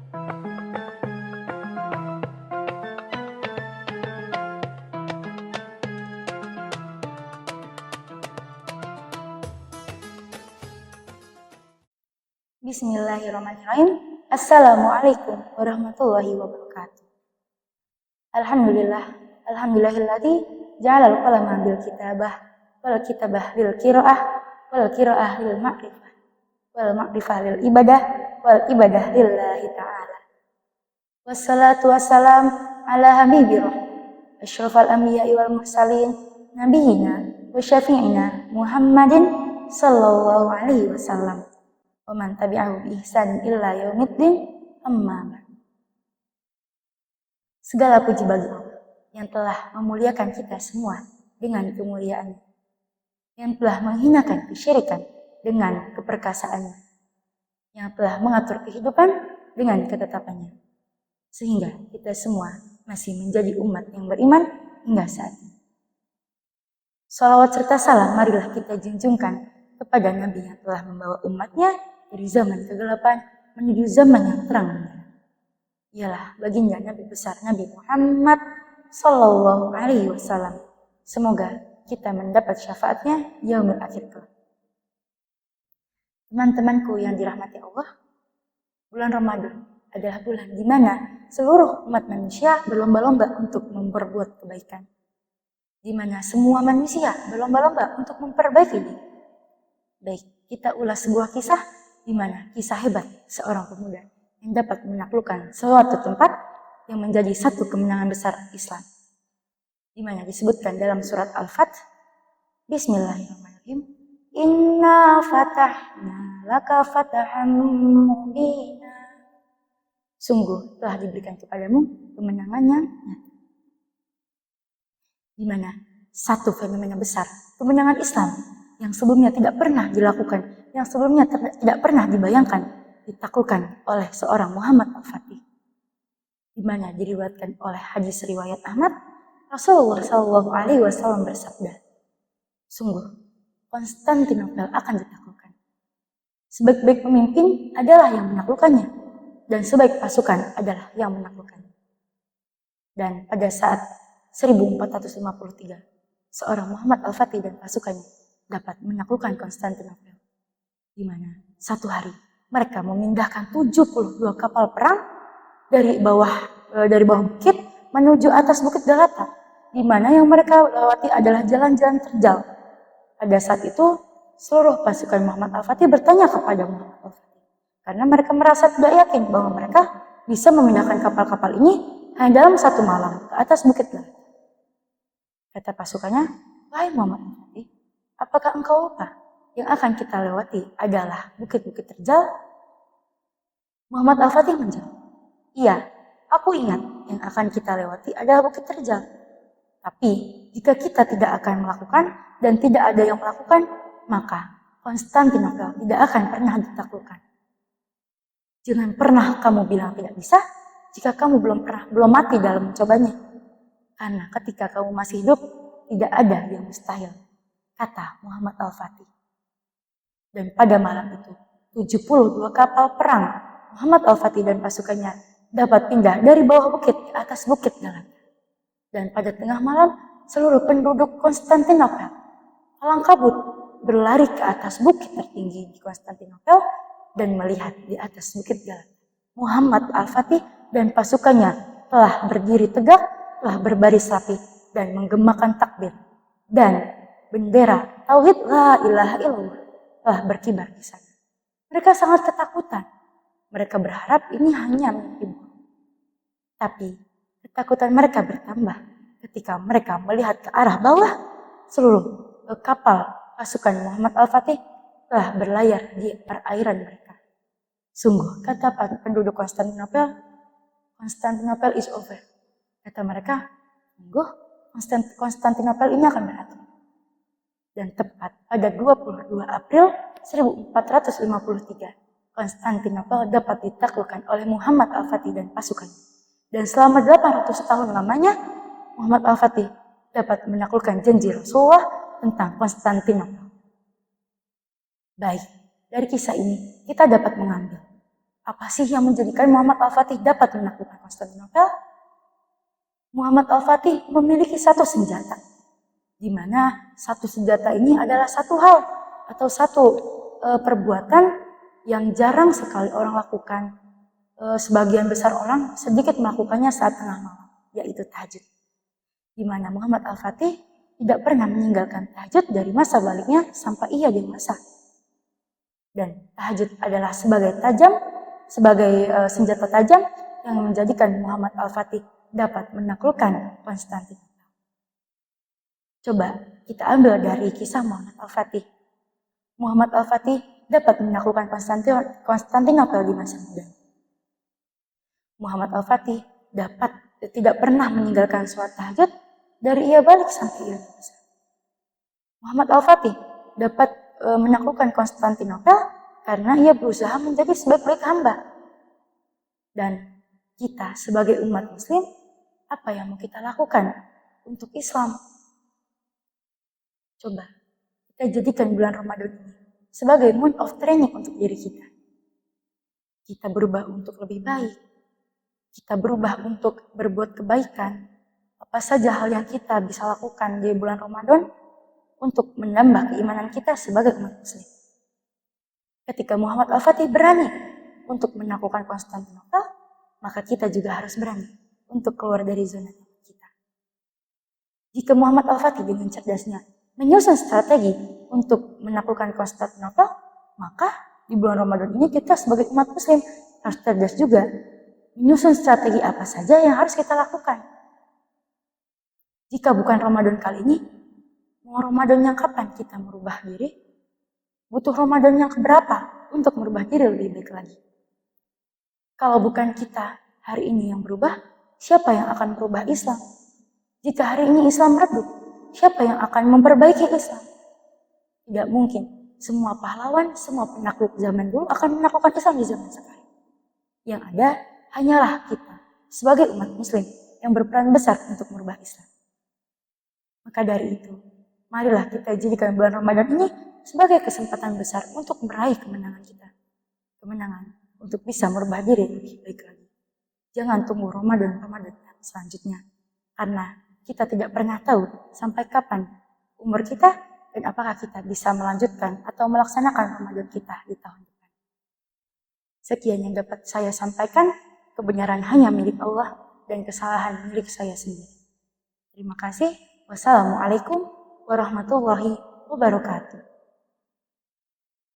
Bismillahirrahmanirrahim. Assalamualaikum warahmatullahi wabarakatuh. Alhamdulillahilladzi ja'alal qalama bil kitabah wal kitabah lil qiraah wal qiraah lil ma'rifah wal ma'rifah lil ibadah wal ibadah lillahi ta'ala. Wassalatu wassalam ala habibir asyrafal anbiya'i wal mursalin nabiyina wa syafi'ina Muhammadin sallallahu alaihi wasallam. Wa man tabi'ahu bi ihsan illa yaumiddin, amma ba'd. Segala puji bagi Allah yang telah memuliakan kita semua dengan kemuliaannya, yang telah menghinakan kesyirikan dengan keperkasaannya, yang telah mengatur kehidupan dengan ketetapannya, sehingga kita semua masih menjadi umat yang beriman hingga saat ini. Salawat serta salam marilah kita junjungkan kepada Nabi yang telah membawa umatnya dari zaman kegelapan menuju zaman yang terang benderang. Ialah baginda Nabi besar Nabi Muhammad sallallahu alaihi wasallam. Semoga kita mendapat syafaatnya yaumil akhir kelak. Teman-temanku yang dirahmati Allah, bulan Ramadan adalah bulan di mana seluruh umat manusia berlomba-lomba untuk memperbuat kebaikan. Di mana semua manusia berlomba-lomba untuk memperbaiki diri. Baik, kita ulas sebuah kisah di mana kisah hebat seorang pemuda yang dapat menaklukkan suatu tempat yang menjadi satu kemenangan besar Islam. Di mana disebutkan dalam surat Al-Fath, Bismillahirrahmanirrahim, Inna fatahna laka fatahan mubina. Sungguh telah diberikan kepadamu kemenangan yang nyata. Di mana satu fenomena besar, kemenangan Islam yang sebelumnya tidak pernah dilakukan, yang sebelumnya tidak pernah dibayangkan, ditaklukkan oleh seorang Muhammad Al-Fatih. Di mana diriwayatkan oleh hadis riwayat Ahmad, Rasulullah Shallallahu Alaihi Wasallam bersabda, sungguh Konstantinopel akan ditaklukkan. Sebaik-baik pemimpin adalah yang menaklukkannya, dan sebaik pasukan adalah yang menaklukkannya. Dan pada saat 1453, seorang Muhammad Al-Fatih dan pasukannya dapat menaklukkan Konstantinopel. Di mana satu hari mereka memindahkan 72 kapal perang dari bawah bukit menuju atas bukit Galata, di mana yang mereka lewati adalah jalan-jalan terjal. Pada saat itu seluruh pasukan Muhammad Al-Fatih bertanya kepada Muhammad Al-Fatih, karena mereka merasa tidak yakin bahwa mereka bisa memindahkan kapal-kapal ini hanya dalam satu malam ke atas bukit Galata. Kata pasukannya, wahai Muhammad Al-Fatih, apakah engkau lupa yang akan kita lewati adalah bukit-bukit terjal? Muhammad Al-Fatih menjawab, iya, aku ingat yang akan kita lewati adalah bukit terjal. Tapi jika kita tidak akan melakukan dan tidak ada yang melakukan, maka Konstantinopel tidak akan pernah ditaklukkan. Jangan pernah kamu bilang tidak bisa jika kamu belum mati dalam mencobanya. Karena ketika kamu masih hidup, tidak ada yang mustahil, kata Muhammad Al-Fatih. Dan pada malam itu, 72 kapal perang Muhammad Al-Fatih dan pasukannya dapat pindah dari bawah bukit ke atas bukit Galata. Dan pada tengah malam, seluruh penduduk Konstantinopel palang kabut berlari ke atas bukit tertinggi di Konstantinopel dan melihat di atas bukit Galata. Muhammad Al-Fatih dan pasukannya telah berdiri tegak, telah berbaris rapi dan menggemakan takbir. Dan bendera tauhid la ilaha illallah telah berkibar di sana. Mereka sangat ketakutan. Mereka berharap ini hanya mimpi buruk. Tapi ketakutan mereka bertambah ketika mereka melihat ke arah bawah. Seluruh kapal pasukan Muhammad Al-Fatih telah berlayar di perairan mereka. Sungguh, kata penduduk Konstantinopel, Konstantinopel is over. Kata mereka, sungguh Konstantinopel ini akan berakhir. Dan tepat pada 22 April 1453, Konstantinopel dapat ditaklukkan oleh Muhammad Al-Fatih dan pasukannya. Dan selama 800 tahun lamanya, Muhammad Al-Fatih dapat menaklukkan janji Rasulullah tentang Konstantinopel. Baik, dari kisah ini kita dapat mengambil Apa sih yang menjadikan Muhammad Al-Fatih dapat menaklukkan Konstantinopel? Muhammad Al-Fatih memiliki satu senjata, di mana satu senjata ini adalah satu hal atau satu perbuatan yang jarang sekali orang lakukan. Sebagian besar orang sedikit melakukannya saat tengah malam, yaitu tahajud. Di mana Muhammad Al-Fatih tidak pernah meninggalkan tahajud dari masa baliknya sampai ia dewasa. Dan tahajud adalah sebagai senjata tajam yang menjadikan Muhammad Al-Fatih dapat menaklukkan Konstantinopel. Coba kita ambil dari kisah Muhammad Al-Fatih. Muhammad Al-Fatih dapat menaklukkan Konstantinopel di masa muda. Muhammad Al-Fatih tidak pernah meninggalkan sholat tahajud dari ia balik sampai ia dewasa. Muhammad Al-Fatih dapat menaklukkan Konstantinopel karena ia berusaha menjadi sebaik-baik hamba. Dan kita sebagai umat muslim, apa yang mau kita lakukan untuk Islam? Coba kita jadikan bulan Ramadan ini sebagai month of training untuk diri kita. Kita berubah untuk lebih baik. Kita berubah untuk berbuat kebaikan. Apa saja hal yang kita bisa lakukan di bulan Ramadan untuk menambah keimanan kita sebagai umat muslim. Ketika Muhammad Al-Fatih berani untuk menaklukkan Konstantinopel, maka kita juga harus berani untuk keluar dari zona kita. Jika Muhammad Al-Fatih dengan cerdasnya menyusun strategi untuk menaklukkan Konstantinopel, maka di bulan Ramadan ini kita sebagai umat muslim harus cerdas juga menyusun strategi apa saja yang harus kita lakukan. Jika bukan Ramadan kali ini, mau Ramadan yang kapan kita merubah diri? Butuh Ramadan yang keberapa untuk merubah diri lebih baik lagi? Kalau bukan kita hari ini yang berubah, siapa yang akan merubah Islam? Jika hari ini Islam redup, siapa yang akan memperbaiki Islam? Tidak mungkin. Semua pahlawan, semua penakluk zaman dulu akan menaklukkan Islam di zaman sekarang. Yang ada hanyalah kita sebagai umat muslim yang berperan besar untuk merubah Islam. Maka dari itu, marilah kita jadikan bulan Ramadan ini sebagai kesempatan besar untuk meraih kemenangan kita. Kemenangan untuk bisa merubah diri lebih baik lagi. Jangan tunggu Ramadan selanjutnya. Karena kita tidak pernah tahu sampai kapan umur kita dan apakah kita bisa melanjutkan atau melaksanakan Ramadan kita di tahun depan. Sekian yang dapat saya sampaikan. Kebenaran hanya milik Allah dan kesalahan milik saya sendiri. Terima kasih. Wassalamualaikum warahmatullahi wabarakatuh.